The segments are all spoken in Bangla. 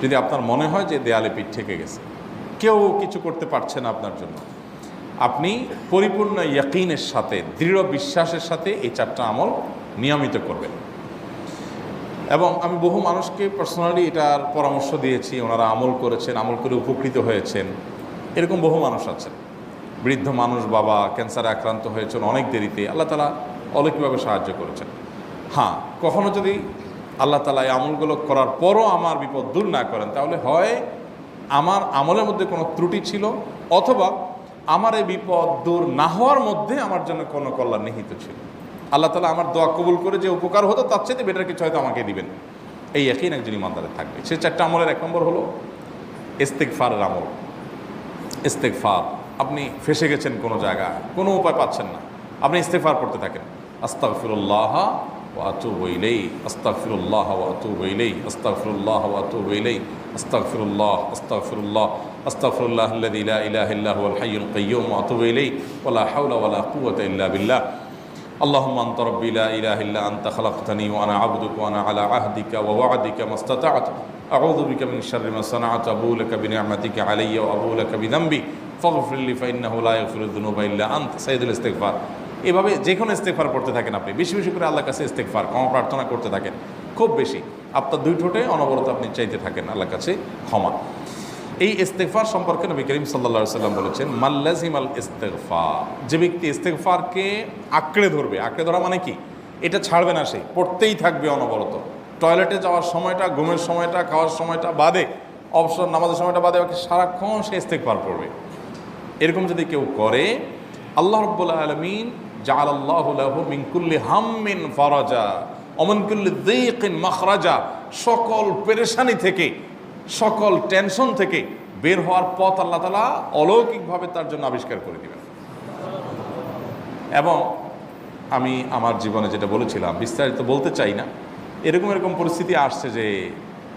যদি আপনার মনে হয় যে দেয়ালে পিঠ ঠেকে গেছে, কেউ কিছু করতে পারছে না আপনার জন্য, আপনি পরিপূর্ণ ইয়াকিনের সাথে, দৃঢ় বিশ্বাসের সাথে এই 4টা আমল নিয়মিত করবেন। এবং আমি বহু মানুষকে পার্সোনালি এটার পরামর্শ দিয়েছি, ওনারা আমল করেছেন, আমল করে উপকৃত হয়েছেন। এরকম বহু মানুষ আছেন, বৃদ্ধ মানুষ, বাবা ক্যান্সারে আক্রান্ত হয়েছেন অনেক দেরিতে, আল্লাহ তাআলা অলৌকিকভাবে সাহায্য করেছেন। হ্যাঁ, কখনো যদি আল্লাহ তাআলা এই আমলগুলো করার পরও আমার বিপদ দূর না করেন, তাহলে হয় আমার আমলের মধ্যে কোনো ত্রুটি ছিল, অথবা আমার এই বিপদ দূর না হওয়ার মধ্যে আমার জন্য কোনো কল্যাণ নিহিত ছিল। আল্লাহ তাআলা আমার দোয়া কবুল করে যে উপকার হতো তার চেয়ে বেটার কিছু হয়তো আমাকে দিবেন, এই ইয়াকিন একজন ইমানদারের থাকবে। সে 4টা আমলের 1 নম্বর হলো ইস্তেগফারের আমল। ইস্তেগফার, আপনি ফেসে গেছেন কোনো জায়গায়, কোনো উপায় পাচ্ছেন না, আপনি ইস্তেগফার করতে থাকেন। আস্তাগফিরুল্লাহ ওয়া আতুবু ইলাইহি, আস্তাগফিরুল্লাহ ওয়া আতুবু ইলাইহি, আস্তাগফিরুল্লাহ ওয়া আতুবু ইলাইহি, আস্তাগফিরুল্লাহ, আস্তাগফিরুল্লাহ, আস্তাগফিরুল্লাহাল্লাযী লা ইলাহা ইল্লা হুয়াল হাইয়ুল কাইয়্যুম ওয়া আতুবু ইলাইহি ওয়া লা হাওলা ওয়া লা কুওয়াতা ইল্লা বিল্লাহ। আল্লাহুম্মা আনতা রাব্বী লা ইলাহা ইল্লা আনতা খালাকতানি ওয়া আনা আবদুকা ওয়া আনা আলা আহদিকা ওয়া ওয়া'দিকা মাস্তাতা'তু আউযু বিকা মিন শাররি মা সানা'তু আবুউ লাকা বিনি'মাতিকা আলাইয়া ওয়া আবুউ লাকা বিযামবি ফাগফির লি ফাইন্নাহু লা ইয়াগফিরুয যুনুবা ইল্লা আনতা। সাইয়্যিদুল ইস্তিগফার। এভাবে যে কোনো ইস্তেগফার করতে থাকেন, আপনি বেশি বেশি করে আল্লাহর কাছে ইস্তেগফার, ক্ষমা প্রার্থনা করতে থাকেন, খুব বেশি। আপনার 2 ঠোঁটে অনবরত আপনি চাইতে থাকেন আল্লাহর কাছে ক্ষমা। এই ইস্তেগফার সম্পর্কে নবী করিম সাল্লাল্লাহু আলাইহি ওয়াসাল্লাম বলেছেন, মাল্লাজিমাল ইস্তেগফার, যে ব্যক্তি ইস্তেগফারকে আঁকড়ে ধরবে, আঁকড়ে ধরা মানে কি, এটা ছাড়বে না, সে পড়তেই থাকবে অনবরত। টয়লেটে যাওয়ার সময়টা, ঘুমের সময়টা, খাওয়ার সময়টা বাদে, অবসর নামাজের সময়টা বাদে, সারাক্ষণ সে ইস্তেগফার পড়বে। এরকম যদি কেউ করে, আল্লাহ রাব্বুল আলামিন জাআলাল্লাহু লাহু মিন কুল্লি হাম্মিন ফারাজা ওয়া মিন কুল্লি যায়কিন মাখরাজা, সকল পেরেশানি থেকে, সকল টেনশন থেকে বের হওয়ার পথ আল্লাহ তাআলা অলৌকিকভাবে তার জন্য আবিষ্কার করে দিবেন। এবং আমি আমার জীবনে যেটা বলেছিলাম, বিস্তারিত বলতে চাই না, এরকম পরিস্থিতি আসছে যে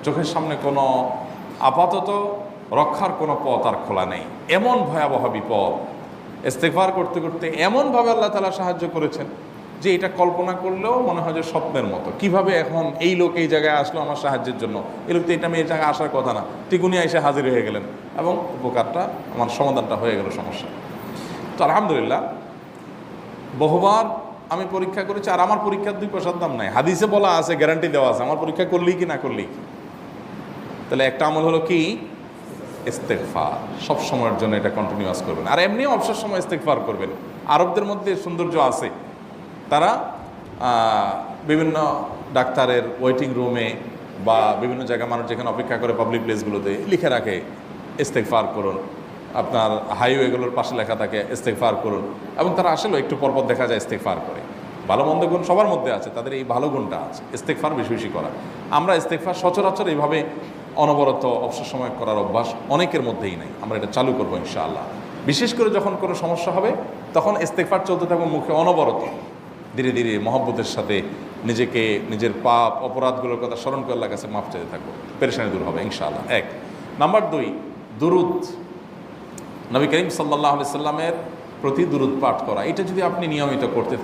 চোখের সামনে কোনো আপাতত রক্ষার কোনো পথ আর খোলা নেই, এমন ভয়াবহ বিপদ। ইস্তেগফার করতে করতে এমনভাবে আল্লাহ তাআলা সাহায্য করেছেন যে এটা কল্পনা করলেও মনে হয় যে স্বপ্নের মতো। কিভাবে এখন এই লোক এই জায়গায় আসলো আমার সাহায্যের জন্য, এই লোক তো এটা আমি এই জায়গায় আসার কথা না, টিকুনি এসে হাজির হয়ে গেলেন এবং উপকারটা, আমার সমাধানটা হয়ে গেল সমস্যা। তো আলহামদুলিল্লাহ, বহুবার আমি পরীক্ষা করেছি, আর আমার পরীক্ষার 2 পয়সার দাম নাই। হাদিসে বলা আছে, গ্যারান্টি দেওয়া আছে, আমার পরীক্ষা করলেই কি না করলেই কি। তাহলে একটা আমল হলো কি, ইস্তেগফার। সব সময়ের জন্য এটা কন্টিনিউয়াস করবেন, আর এমনিও অবসর সময় ইস্তেগফার করবেন। আরবদের মধ্যে সৌন্দর্য আছে, তারা বিভিন্ন ডাক্তারের ওয়েটিং রুমে বা বিভিন্ন জায়গায় মানুষ যেখানে অপেক্ষা করে পাবলিক প্লেসগুলোতে লিখে রাখে ইস্তেগফার করুন। আপনার হাইওয়েগুলোর পাশে লেখা থাকে ইস্তেগফার করুন, এবং তারা আসলে একটু পরপর দেখা যায় ইস্তেগফার করে। ভালো মন্দ গুণ সবার মধ্যে আছে, তাদের এই ভালো গুণটা আছে, ইস্তেগফার বেশি বেশি করা। আমরা ইস্তেগফার সচরাচর এইভাবে অনবরত অবসর সময় করার অভ্যাস অনেকের মধ্যেই নাই। আমরা এটা চালু করবো ইনশাআল্লাহ। বিশেষ করে যখন কোনো সমস্যা হবে, তখন ইস্তেগফার চলতে থাকবে মুখে অনবরত। ধীরে ধীরে মহব্বতের সাথে নিজেকে, নিজের পাপ অপরাধগুলোর কথা স্মরণ করে আল্লাহর কাছে মাফ চাইতে থাকবো, পেরেশানি দূর হবে ইনশাআল্লাহ। 1 নাম্বার 2, দুরুদ। নবী করিম সাল্লাল্লাহু আলাইহি সাল্লামের প্রতি দুরুদ পাঠ করা, এটা যদি আপনি নিয়মিত করতে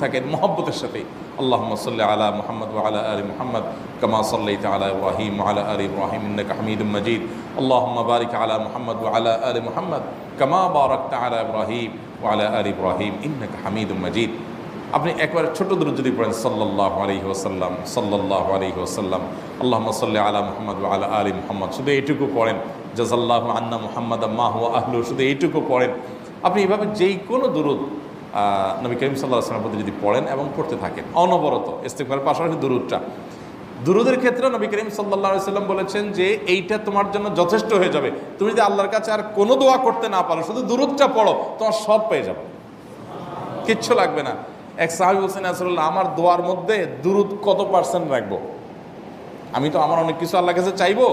থাকেন মহব্বতের সাথে, আল্লাহুম্মা সাল্লি আলা মুহাম্মদ ওয়া আলা আলি মুহাম্মদ কামা সাল্লাইতা আলা ইব্রাহিম ওয়া আলা আলি ইব্রাহিম ইন্নাকা হামিদুম মাজিদ। আল্লাহুম্মা বারিক আলা মুহাম্মদ ওয়া আলা আলি মুহাম্মদ কামা বারাকতা আলা ইব্রাহিম ওয়া আলা আলি ইব্রাহিম ইন্নাকা হামিদুম মাজিদ। আপনি একবার ছোট দুরূদ যদি পড়েন, সাল্লাল্লাহু আলাইহি ওয়াসাল্লাম, সাল্লাল্লাহু আলাইহি ওয়াসাল্লাম, আল্লাহুম্মা সাল্লি আলা মুহাম্মদ ওয়া আলা আলি মুহাম্মদ, শুধু এইটুকু পড়েন। জাযাল্লাহু আন্না মুহাম্মাদাম মা হুয়া আহলু, শুধু এইটুকু পড়েন। আপনি এভাবে যেই কোনো দুরূদ নবী করিম সাল্লাল্লাহু আলাইহি ওয়াসাল্লামের প্রতি যদি পড়েন এবং পড়তে থাকেন অনবরত, ইস্তেগফারের পাশাপাশি দুরূদটা, দুরূদের ক্ষেত্রে নবী করিম সাল্লাল্লাহু আলাইহি ওয়াসাল্লাম বলেছেন যে এইটা তোমার জন্য যথেষ্ট হয়ে যাবে। তুমি যদি আল্লাহর কাছে আর কোনো দোয়া করতে না পারো, শুধু দুরূদটা পড়ো, তোমার সব পেয়ে যাবে, কিচ্ছু লাগবে না। এক সাহাবী বলছেন, রাসূলুল্লাহ, আমার দোয়ার মধ্যে দুরূদ কত % রাখবো? আমি তো আমার অনেক কিছু আল্লাহর কাছে চাইবো,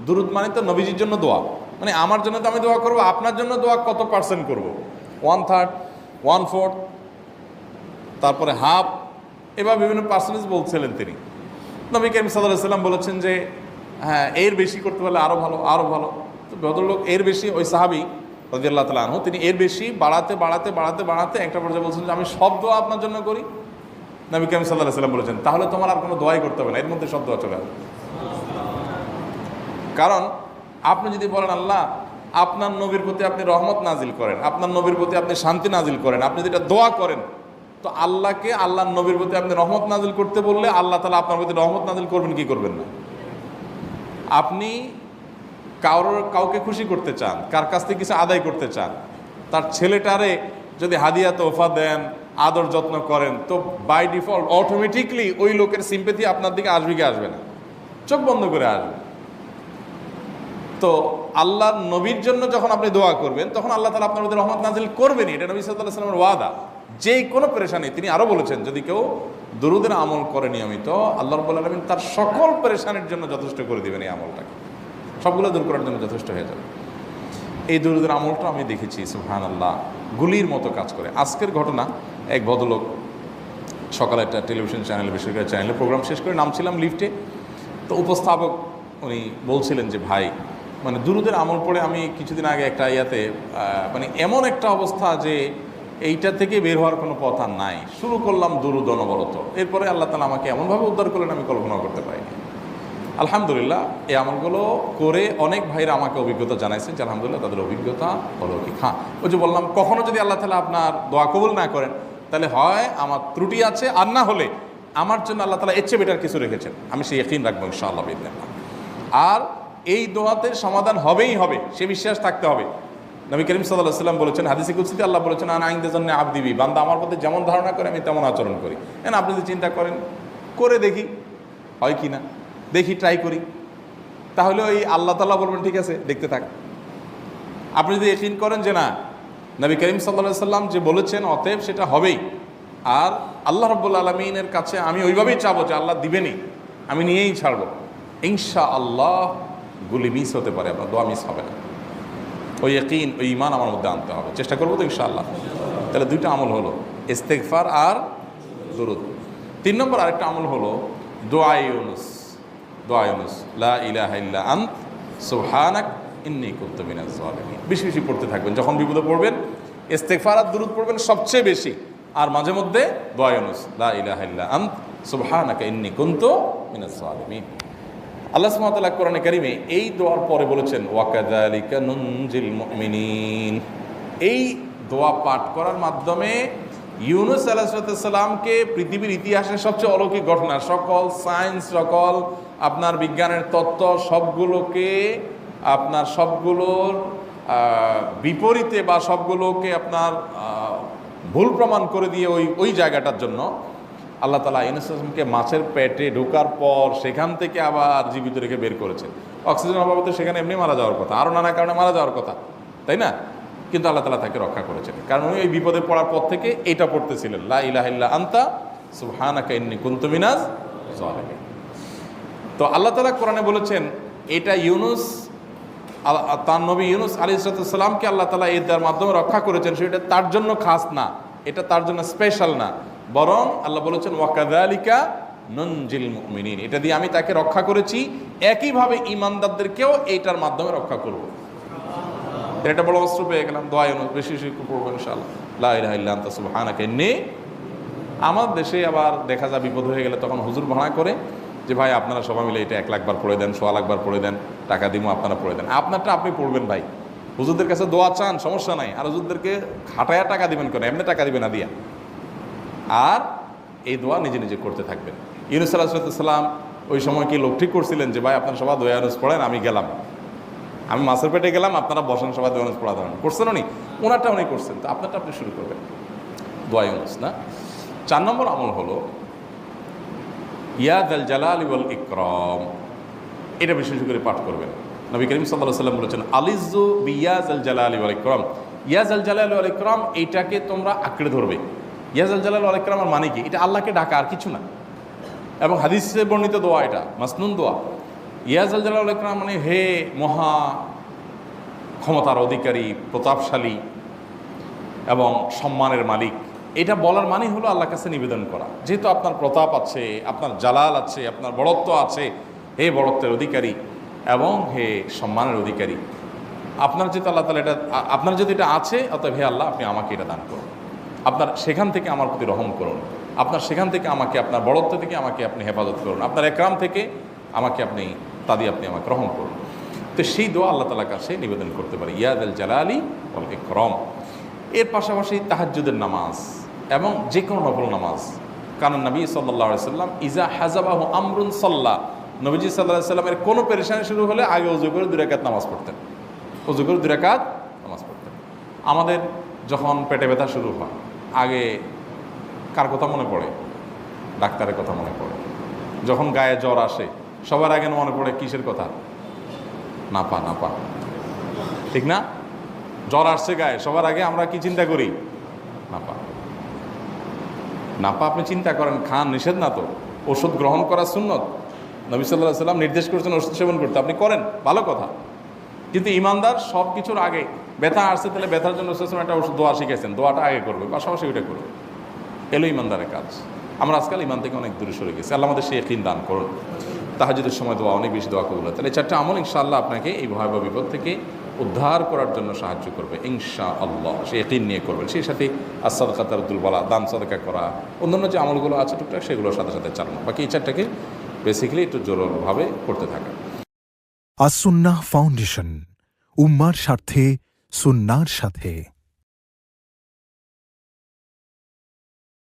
দুরূদ মানে তো নবীজির জন্য দোয়া, মানে আমার জন্য তো আমি দোয়া করবো, আপনার জন্য দোয়া কত % করবো? 1/3, 1/4, তারপরে হাফ, এবার বিভিন্ন পার্সেন্টেজ বলছিলেন তিনি। নবী করিম সাল্লাল্লাহু আলাইহি ওয়াসাল্লাম বলেছেন যে হ্যাঁ, এর বেশি করতে পারলে আরও ভালো, আরও ভালো। তো ভদ্রলোক এর বেশি, ওই সাহাবী রাদিয়াল্লাহু তাআলা আনহু, তিনি এর বেশি বাড়াতে একটা পর্যায়ে বলছেন যে আমি সব দোয়া আপনার জন্য করি। নবী করিম সাল্লাল্লাহু আলাইহি ওয়াসাল্লাম বলেছেন, তাহলে তোমার আর কোনো দোয়াই করতে হবে না, এর মধ্যে সব দোয়া চলে আসবে। কারণ আপনি যদি বলেন আল্লাহ আপনার নবীর প্রতি আপনি রহমত নাজিল করেন, আপনার নবীর প্রতি আপনি শান্তি নাজিল করেন, আপনি যেটা দোয়া করেন, তো আল্লাহকে আল্লাহর নবীর প্রতি আপনি রহমত নাজিল করতে বললে আল্লাহ তাআলা আপনার প্রতি রহমত নাজিল করবেন কি করবেন না? আপনি কাউকে খুশি করতে চান, কার কাছ থেকে কিছু আদায় করতে চান, তার ছেলেটারে যদি হাদিয়া তোহফা দেন, আদর যত্ন করেন, তো বাই ডিফল্ট অটোমেটিকলি ওই লোকের সিম্পেথি আপনার দিকে আসবে কি আসবে না? চোখ বন্ধ করে আসবে। তো আল্লাহর নবীর জন্য যখন আপনি দোয়া করবেন তখন আল্লাহ তাআলা আপনার মধ্যে রহমত নাজিল করবেনই, এটা নবী সাল্লাল্লাহু আলাইহি ওয়াসাল্লামের ওয়াদা। যেই কোনো পেরেশানি, তিনি আরো বলেছেন যদি কেউ দুরূদের আমল করে নিয়মিত, আল্লাহ রাব্বুল আলামিন তার সকল পেরেশানির জন্য যথেষ্ট করে দিবেন। এই আমলটাকে সবগুলো দূর করার জন্য যথেষ্ট হয়ে যাবে। এই দুরূদের আমলটা আমি দেখেছি সুবহানাল্লাহ গুলির মতো কাজ করে। আজকের ঘটনা, এক ভদ্রলোক সকালে একটা টেলিভিশন চ্যানেলে, বেসরকারি চ্যানেলে প্রোগ্রাম শেষ করে নামছিলাম লিফটে, তো উপস্থাপক উনি বলছিলেন যে ভাই মানে দুরূদের আমল পড়ে আমি কিছুদিন আগে একটা ইয়াতে মানে এমন একটা অবস্থা যে এইটা থেকে বের হওয়ার কোনো পথ আর নাই, শুরু করলাম দুরূদ অনবরত, এরপরে আল্লাহ তাআলা আমাকে এমনভাবে উদ্ধার করলেন আমি কল্পনা করতে পারিনি। আলহামদুলিল্লাহ এই আমলগুলো করে অনেক ভাইরা আমাকে অভিজ্ঞতা জানাইছেন যে আলহামদুলিল্লাহ তাদের অভিজ্ঞতা অলৌকিক। হ্যাঁ, ওই যে বললাম কখনো যদি আল্লাহ তাআলা আপনার দোয়া কবুল না করেন তাহলে হয় আমার ত্রুটি আছে, আর না হলে আমার জন্য আল্লাহ তাআলা এর চেয়ে বেটার কিছু রেখেছেন, আমি সেই ইয়াকিন রাখবো ইনশাআল্লাহ বিইذنিল্লাহ। আর এই দোয়াতে সমাধান হবেই হবে, সে বিশ্বাস থাকতে হবে। নবী করিম সাল্লাল্লাহু আলাইহি ওয়াসাল্লাম বলেছেন, হাদিসে কুদসিতে আল্লাহ বলেছেন আনা ইনদা যান্নি আবদি বি, বান্দা আমার প্রতি যেমন ধারণা করে আমি তেমন আচরণ করি। এখন আপনি যদি চিন্তা করেন করে দেখি হয় কি না, দেখি ট্রাই করি, তাহলে ওই আল্লাহ তাআলা বলবেন ঠিক আছে দেখতে থাক। আপনি যদি ইয়াকিন করেন যে না নবী করিম সাল্লাল্লাহু আলাইহি ওয়াসাল্লাম যে বলেছেন অতএব সেটা হবেই, আর আল্লাহ রাব্বুল আলামিনের কাছে আমি ওইভাবেই চাবো যে আল্লাহ দিবেনই, আমি নিয়েই ছাড়বো, ইনশাআল্লাহ গুলি মিস হতে পারে, আপনার দোয়া মিস হবে না। ওই ইয়াকিন, ওই ঈমান আমার মধ্যে আনতে হবে, চেষ্টা করবো তো ইনশাআল্লাহ। তাহলে দুইটা আমল হলো ইস্তেগফার আর দুরূদ। 3 নম্বর আরেকটা আমল হলো দোয়া ইউনুস। দোয়া ইউনুস, লা ইলাহা ইল্লা আন্ত সুবহানাক ইন্নী কুনতু মিনাজ জালিমিন। বেশি বেশি পড়তে থাকবেন, যখন বিপদে পড়বেন ইস্তেগফার আর দুরূদ পড়বেন সবচেয়ে বেশি, আর মাঝে মধ্যে দোয়া ইউনুস, লা ইলাহা ইল্লা আন্ত সুবহানাকা ইন্নী কুনতু মিনাজ জালিমিন। আল্লাহ সুবহানাহু ওয়া তাআলা কোরআনে কারিমে এই দোয়ার পরে বলেছেন ওয়াকাযালিকা নুনজিল মুমিনিন। এই দোয়া পাঠ করার মাধ্যমে ইউনুস আলাইহিস সালামকে পৃথিবীর ইতিহাসের সবচেয়ে অলৌকিক ঘটনা, সকল সায়েন্স, সকল আপনার বিজ্ঞানের তত্ত্ব সবগুলোকে আপনার সবগুলোর বিপরীতে বা সবগুলোকে আপনার ভুল প্রমাণ করে দিয়ে ওই জায়গাটার জন্য আল্লাহ তাআলা ইউনুস আলাইহিসকে মাছের পেটে ঢোকার পর সেখান থেকে আবার জীবিত রেখে বের করেছেন। অক্সিজেন অভাবে তো সেখানে এমনি মারা যাওয়ার কথা, আরও নানা কারণে মারা যাওয়ার কথা, তাই না? কিন্তু আল্লাহ তাআলা তাকে রক্ষা করেছেন, কারণ উনি ওই বিপদে পড়ার পর থেকে এইটা পড়তেছিলেন, লা ইলাহা ইল্লা আনতা সুবহানাকা ইন্নী কুনতু মিনাজ জালিমিন। তো আল্লাহ তাআলা কোরআনে বলেছেন এটা ইউনুস, তার নবী ইউনুস আলাইহিস সালামকে আল্লাহ তাআলা এর মাধ্যমে রক্ষা করেছেন, সেটা তার জন্য খাস না, এটা তার জন্য স্পেশাল না, বরং আল্লাহ বলেছেন ওয়াকাযালিকা নুনজিল মুমিনিন, এটা দিয়ে আমি তাকে রক্ষা করেছি, একইভাবে ঈমানদারদেরকেও এইটার মাধ্যমে রক্ষা করব। এটা বড় অস্ত্র পেয়ে গেলাম। দোয়া ইউনুস বেশি বেশি পড়বো ইনশাআল্লাহ, লা ইলাহা ইল্লা আনতা সুবহানাকা ইন্নী। আমার দেশে আবার দেখা যায় বিপদ হয়ে গেলে তখন হুজুর ভাড়া করে যে ভাই আপনারা সবাই মিলে এটা 1 লাখ বার পড়ে দেন, 1.25 লাখ বার পড়ে দেন, টাকা দিমো আপনারা পড়ে দেন। আপনারটা আপনি পড়বেন ভাই, হুজুরদের কাছে দোয়া চান সমস্যা নাই, আর হুজুরদেরকে খাটায়া টাকা দিবেন কেন, এমনি টাকা দিবেন না দিয়া। আর এই দোয়া নিজে নিজে করতে থাকবেন। ইউনুস আলাইহিস সালাম ওই সময় কি লোক ঠিক করছিলেন যে ভাই আপনারা সবাই দোয়া ইউনুস পড়েন, আমি গেলাম, আমি মাছের পেটে গেলাম, আপনারা বসেন সবাই দোয়া ইউনুস পড়া ধরেন, করছেন উনি, ওনারটা উনি করছেন, তো আপনারটা আপনি শুরু করবেন দোয়া ইউনুস না। 4 নম্বর আমল হলো ইয়া যাল জালালি ওয়াল ইকরাম, এটা বিশেষ করে পাঠ করবেন। নবী করিম সাল্লাল্লাহু আলাইহি ওয়াসাল্লাম বলেছেন আলিজু বিয়া যাল জালালি ওয়াল ইকরাম, ইয়া যাল জালালি ওয়াল ইকরাম এইটাকে তোমরা আঁকড়ে ধরবে। ইয়া যাল জালালি ওয়াল ইকরামের মানে কি? এটা আল্লাহকে ডাকা, আর কিছু না, এবং হাদিসে বর্ণিত দোয়া, এটা মাসনুন দোয়া। ইয়া যাল জালালি ওয়াল ইকরাম মানে হে মহা ক্ষমতার অধিকারী, প্রতাপশালী এবং সম্মানের মালিক, এটা বলার মানে হলো আল্লাহর কাছে নিবেদন করা, যেহেতু আপনার প্রতাপ আছে, আপনার জালাল আছে, আপনার বড়ত্ব আছে, হে বড়ত্বের অধিকারী এবং হে সম্মানের অধিকারী, আপনার যেহেতু আল্লাহ তাআলা এটা, আপনার যদি এটা আছে, অতএব হে আল্লাহ আপনি আমাকে এটা দান করুন, আপনার সেখান থেকে আমার প্রতি রহম করুন, আপনার সেখান থেকে আমাকে, আপনার বড়ত্ব থেকে আমাকে আপনি হেফাজত করুন, আপনার একরাম থেকে আমাকে আপনি, তা দিয়ে আপনি আমাকে রহম করুন। তো সেই দোয়া আল্লাহ তাআলার কাছে নিবেদন করতে পারি, ইয়াদাল জালালি ওয়াল ইকরাম। এর পাশাপাশি তাহাজ্জুদের নামাজ এবং যে কোনো নফল নামাজ, কারণ নবী সাল্লাল্লাহু আলাইহি সাল্লাম ইজা হাজাবাহু আমরুন সাল্লা, নবীজি সাল্লাল্লাহু আলাইহি সাল্লামের কোনো পেরেশানি শুরু হলে আগে ওযু করে 2 রাকাত নামাজ পড়তেন, ওযু করে 2 রাকাত নামাজ পড়তেন। আমাদের যখন পেটে ব্যথা শুরু হয় আগে কার কথা মনে পড়ে? ডাক্তারের কথা মনে পড়ে। যখন গায়ে জ্বর আসে সবার আগে মনে পড়ে কিসের কথা? নাপা, নাপা, ঠিক না? জ্বর আসছে গায়ে, সবার আগে আমরা কি চিন্তা করি? নাপা। নাপা আপনি চিন্তা করেন, খান, নিষেধ না তো, ওষুধ গ্রহণ করা সুন্নত। নবী সাল্লাল্লাহু আলাইহি সাল্লাম নির্দেশ করেছেন ওষুধ সেবন করতে, আপনি করেন, ভালো কথা। কিন্তু ইমানদার সব কিছুর আগে ব্যথা আসছে, তাহলে ব্যথার জন্য একটা ওষুধ দোয়া শিখেছেন, দোয়াটা আগে করবে, পাশাপাশি ওইটা করবে। এলো ইমানদারের কাজ। আমরা আজকাল ইমান থেকে অনেক দূরে সরে গেছি। আল্লাহ আমাদের সেই ইয়াকিন দান করুন। তাহাজ্জুদের সময় দোয়া, অনেক বেশি দোয়া কবুল হয়। তাহলে 4টা আমল ইনশাআল্লাহ আপনাকে এই ভয়াবহ বিপদ থেকে উদ্ধার করার জন্য সাহায্য করবে ইনশাআল্লাহ। সে ইয়াকিন নিয়ে করবেন। সেই সাথে as-সাদাকা তারদুল বালা, দান সাদাকা করা, অন্যান্য যে আমলগুলো আছে টুকটাক সেগুলোর সাথে সাথে চালানো। বাকি এই 4টাকে বেসিক্যালি একটু জোরভাবে করতে থাকা। আস-সুন্নাহ ফাউন্ডেশন, উম্মার স্বার্থে সুন্নাহর সাথে।